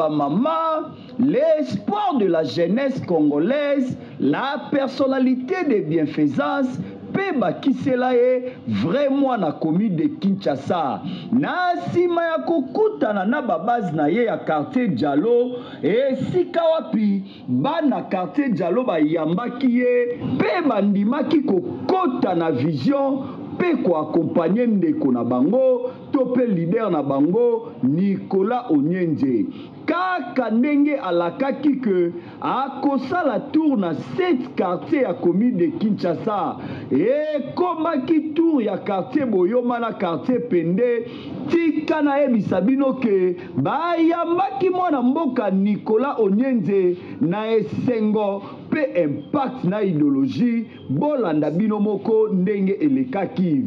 Bamama, l'espoir de la jeunesse congolaise, la personnalité de bienfaisance, Peba Kiselae, vraiment na commune de Kinshasa. Na sima ya kokutana na babaz na ye ya quartier Diallo, et sikawapi, ba na quartier Diallo ba yambaki ye, Peba ndimaki kokota na vision, pe ko accompagner ndeko na bango, tope leader na bango, Nicolas Onyenze. Kaka ndenge alakaki ke akosala tour na 7 quartiers ya commune de Kinshasa e komaki tour ya quartier Boyoma na quartier Pende tika na yebisa bino ke bayambaki mwana mboka Nicolas Onyenze na esengo pe impact na idéologie bolanda bino moko ndenge elekaki.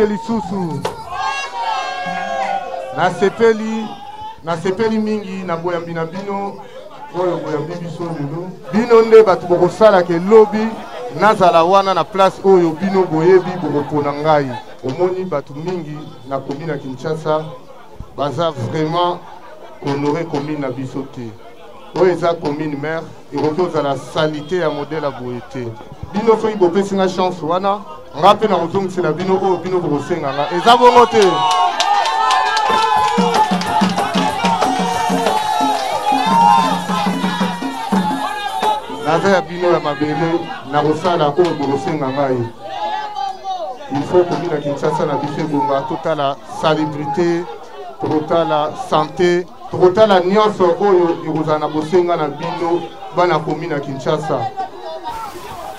Lisusu na sepeli mingi na boyambi na bino oyo boyambi biso lelo bino nde bato bokosala ke lobi nazala wana na place oyo bino boyebi bokopona ngai omoni bato mingi na commune ya Kinshasa baza vraiment honoré commune na biso te oyo eza commune maire ekoki ozala salite ya modèle ya boye te bino soki bopesi nga chance wana nga pe na kozongisela bino oyo bino bokosenga nga eza bongo te naza ya bino ya mabele na kosala oyo bokosenga ngai il faut commune ya Kinshasa na biso ebonga totala salubrité totala santé totala nyonso oyo ekozala na bosenga na bino bana commune ya Kinshasa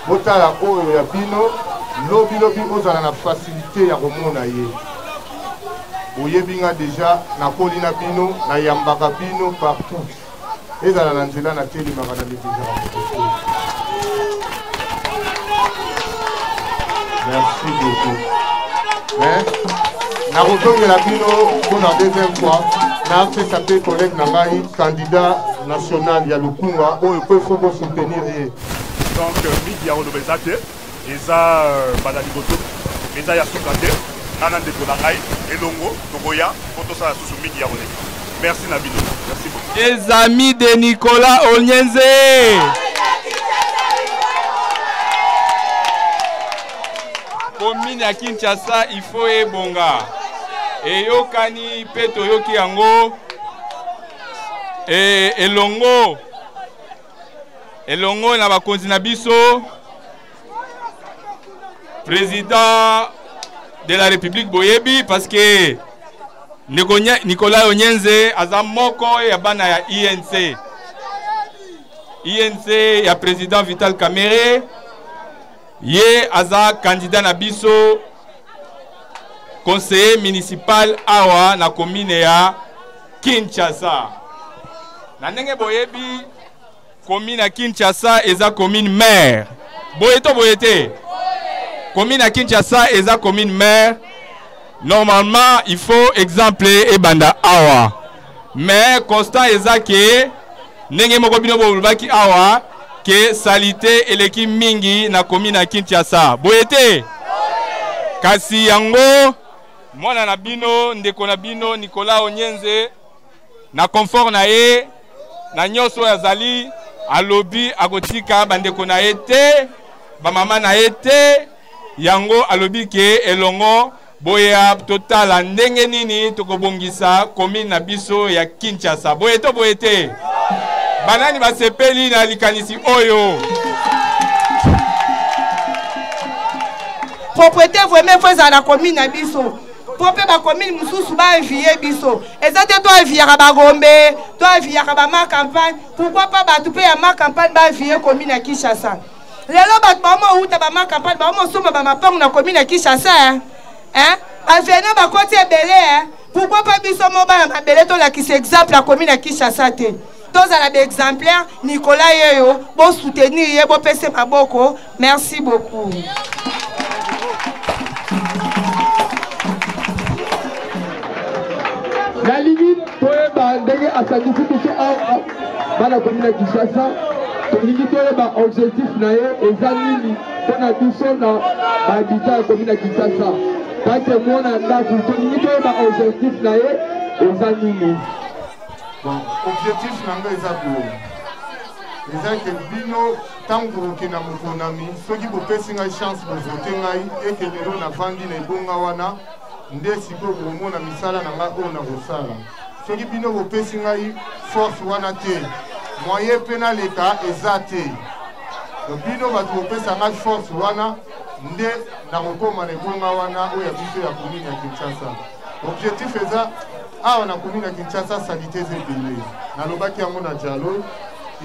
botala oyo ya bino lobi ozala na facilité ya komona ye oyebi nga deja nakoli na bino nayambaka bino partout ezala na nzela natelemaka na lebezaka merci beaucoup nakozongela bino mpona deuxième fois napesa mpe collègue na ngai candidat national ya Lukunga oyo po ifo kosoutenir ye donc midi ya kolobeza te eza bazali boto eza ya suka te nana ndeko na ngai elongo tokoya po tosala susu midi ya koleka merci na bino merci beaucoup les amis de Nicolas Onyenze commune ya Kinshasa il faut ebonga eyokani pe toyoki yango elongo na bakonzi na biso président de la République boyebi parce que Nicolas Onyenze aza moko ya bana ya INC ya président Vital Kamerhe ye aza candidat na biso conseiller municipal awa na commune ya Kinshasa na ndenge boyebi commune ya Kinshasa eza commune maire boyete commune à Kinshasa et la commune maire. Normalement, il faut exempler et banda awa. Mais constant ezake nenge mokobino bolubaki awa ke salite eleki mingi na commune à Kinshasa. Boyete. Kasi yango mwana na bino ndeko na bino Nicolas Onyenze na confort na ye na nyoso yazali alobi akotika bandeko na ete ba mama na ete yango alobi ke elongo boya totala ndenge nini tokobongisa commune na biso ya Kinshasa boyete banani basepeli na likanisi oyo propriété vraiment faut za la commune na biso. Propre ba commune mususu ba envier biso. Ezate to envier ba Gombe, to envier ba ma campagne. Pourquoi pas ba tout pe ya ma campagne ba envier commune à Kinshasa. Lelo ba mama uta ba ma campagne ba mo soma ba mapang na commune à Kinshasa hein. Ba venir ba côté belé pourquoi pas biso mo ba na belé to la qui exemple la commune à Kinshasa te. Tous à la exemplaire Nicolas Yeyo, bon soutenir ye bon pese maboko. Merci beaucoup. La limite pour ndenge asandisi biso awa bana commune Kinshasa tolingi toyeba objectif na ye eza nini mpona biso na bahabita ya commune Kinshasa kate mona ndako tolingi toyeba objectif na ye eza nini. Bon, objectif nanga eza boye eza ke bino ntango okenda mokonami soki bopesi ngai chance bovote ngai eke lelo navandi na ebonga wana nde sikoyo bomona misala na ngai oyo nakosala soki bino bopesi ngai force wana te moyen mpe naleka eza te bino bato bopesa ngai force wana nde nakokoma na ebonga wana oyo ya biso ya commune ya Kinshasa. Objectif eza awa na commune ya Kinshasa salite eza ebele nalobaki yango na dialogue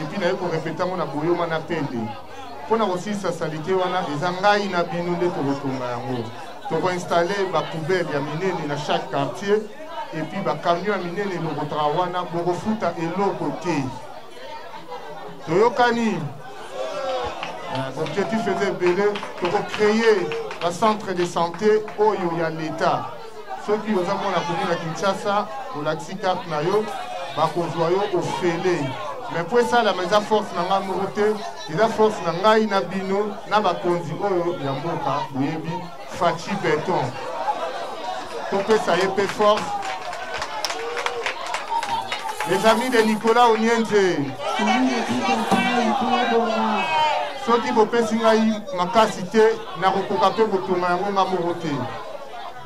epuis naye korepete yango na boyoma na pende mpona kosilisa salite wana eza ngai na bino nde tokotonga yango. Tokoinstalle bapoubele ya minene na chaque quartier epuis bakamion ya minene lokotaka wana bokofuta eloko te. Toyokani objectif eza ebele tokocreye bacentre de santé oyo ya l'État. Soki oza mona commune ya Kinshasa olakisi carte na yo bakozwa yo ofele mais po esalama eza force na ngai moko te eza force na ngai na bino na bakonzi oyo ya mboka boyebi Fachi Beton topesa ye mpe force. Les amis de Nicolas Onyenze soki bopesi ngai makasi te nakokoka mpe kotonga yango nga moko te.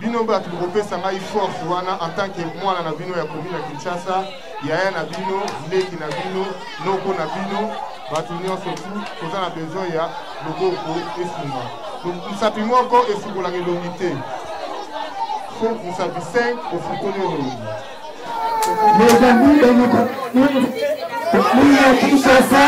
Bino bato bopesa ngai force wana en tant que mwana na bino ya commune ya Kinshasa yaya na bino leki na bino loko na bino bato nyonso tu toza na besoin ya loboko esunga mosapi moko efukolaka elongi te fo mosapi 5 ofukoli elongi. Les amis de notre commune ya Kinshasa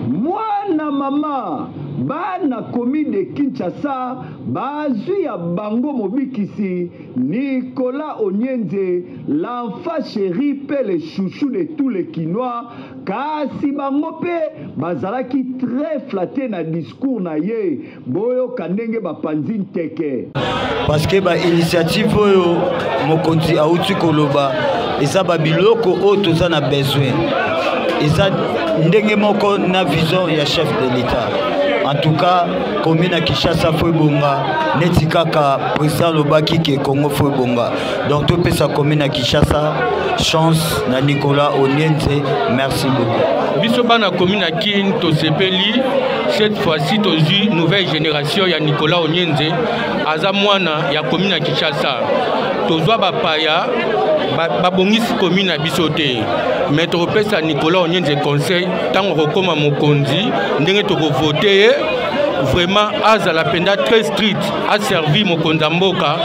mwana mama bana commune de Kinshasa bazwi ya bango mobikisi Nicolas Onyenze l'enfant chéri pe le chouchou de tous les Kinois kasi bango pe bazalaki très flatté na discours na ye boyo kanenge bapanzi nteke parce que ba initiative oyo mokonzi auti koloba eza babiloko oyo toza na besoin eza ndenge moko na vision ya chef de l'État. En tout cas, commune à Kinshasa foi bonga, neti kaka président lobaki ke Congo foi bonga. Donc tout peut sa commune à Kinshasa, chance na Nicolas Onyenze, merci beaucoup. Bisoba na commune à Kin to sepeli, cette fois-ci tozu nouvelle génération ya Nicolas Onyenze, aza mwana ya commune à Kinshasa. Tozwa ba paya ba bongisi commune à bisote. Mais topesa Nicolas Onyenze conseil tant rekoma mokonzi ndenge toko voter vraiment aza la penda très strict a servi mokonzi mboka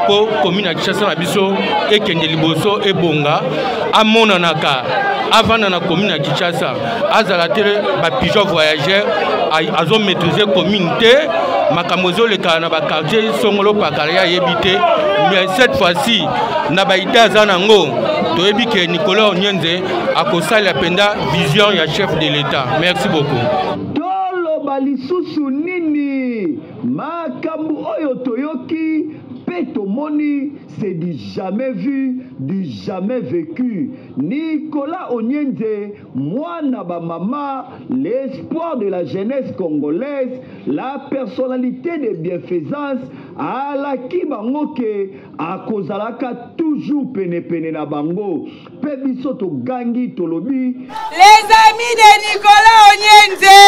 po commune à Kinshasa na biso ekende liboso ebonga amona naka avant na commune à Kinshasa aza la télé ba pigeon voyageur azo maîtriser communauté makamozo le kana ba quartier songolo pakaria yebité mais cette fois-ci na ba ité azanango toyebi ke Nicolas Onyenze akosala penda vision ya chef de l'État. Merci beaucoup. Tolo balisusu nini makambu oyo toyoki petomoni c'est du jamais vu, du jamais vécu. Nicolas Onyenze, mwana ba mama, l'espoir de la jeunesse congolaise, la personnalité de bienfaisance, alaki bango ke akozalaka toujours pene na bango. Pe biso to gangi tolobi. Les amis de Nicolas Onyenze.